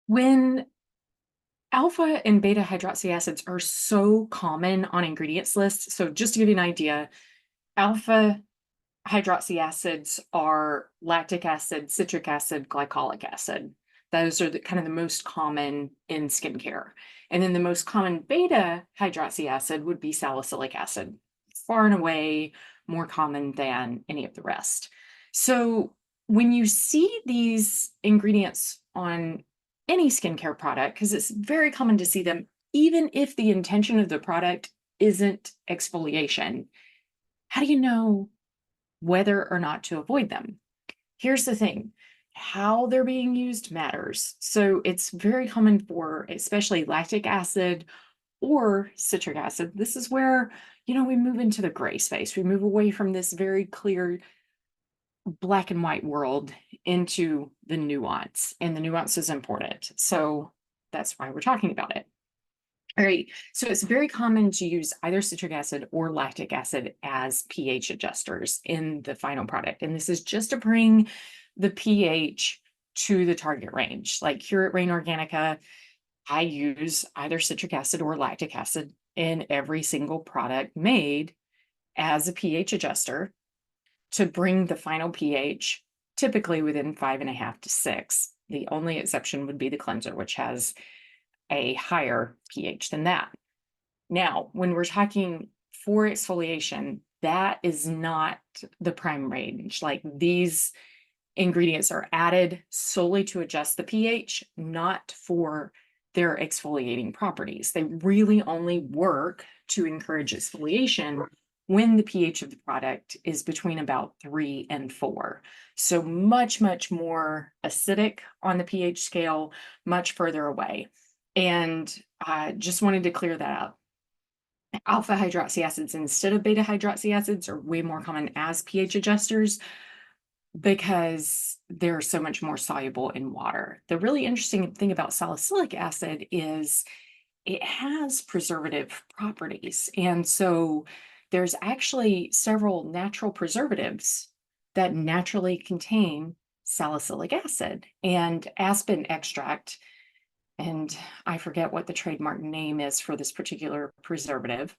When alpha and beta hydroxy acids are so common on ingredients lists, so just to give you an idea, alpha hydroxy acids are lactic acid, citric acid, glycolic acid. Those are kind of the most common in skincare. And then the most common beta hydroxy acid would be salicylic acid, far and away more common than any of the rest. So when you see these ingredients on any skincare product, because it's very common to see them, even if the intention of the product isn't exfoliation, how do you know whether or not to avoid them? Here's the thing, how they're being used matters. So it's very common for especially lactic acid or citric acid. This is where, we move into the gray space. We move away from this very clear black and white world into the nuance, and the nuance is important. So that's why we're talking about it. All right, so it's very common to use either citric acid or lactic acid as pH adjusters in the final product. And this is just to bring the pH to the target range. Like here at Rain Organica, I use either citric acid or lactic acid in every single product made as a pH adjuster to bring the final pH typically within 5.5 to 6. The only exception would be the cleanser, which has a higher pH than that. Now, when we're talking for exfoliation, that is not the prime range. Like these ingredients are added solely to adjust the pH, not for their exfoliating properties. They really only work to encourage exfoliation when the pH of the product is between about 3 and 4. So much, much more acidic on the pH scale, much further away. And I just wanted to clear that up. Alpha hydroxy acids instead of beta hydroxy acids are way more common as pH adjusters because they're so much more soluble in water. The really interesting thing about salicylic acid is it has preservative properties. And so there's actually several natural preservatives that naturally contain salicylic acid, and aspen extract, and I forget what the trademark name is for this particular preservative.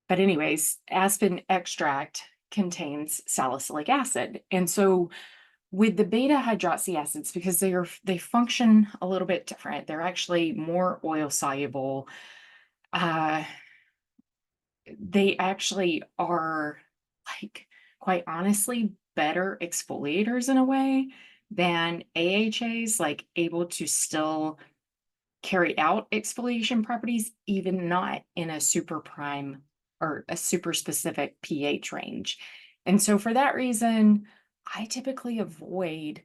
But anyways, aspen extract contains salicylic acid. And so with the beta hydroxy acids, because they function a little bit different, they're actually more oil soluble. They actually are, like, quite honestly, better exfoliators in a way than AHAs, like able to still carry out exfoliation properties, even not in a super prime or a super specific pH range. And so for that reason, I typically avoid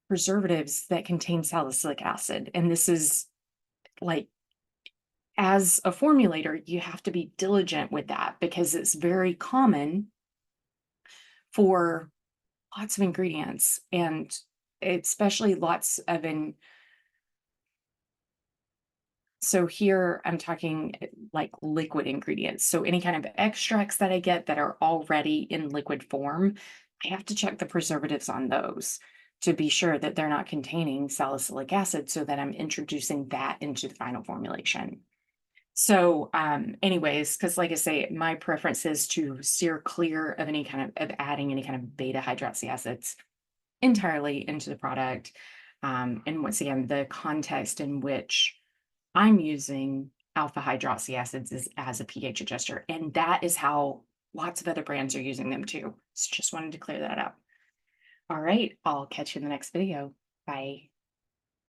preservatives that contain salicylic acid. And this is like, as a formulator, you have to be diligent with that because it's very common for lots of ingredients, and especially lots of so here I'm talking like liquid ingredients. So any kind of extracts that I get that are already in liquid form, I have to check the preservatives on those to be sure that they're not containing salicylic acid so that I'm introducing that into the final formulation. So anyways, because like I say, my preference is to steer clear of any kind of adding any kind of beta hydroxy acids entirely into the product. And once again, the context in which I'm using alpha hydroxy acids is as a pH adjuster, and that is how lots of other brands are using them too. So just wanted to clear that up. All right, I'll catch you in the next video. Bye.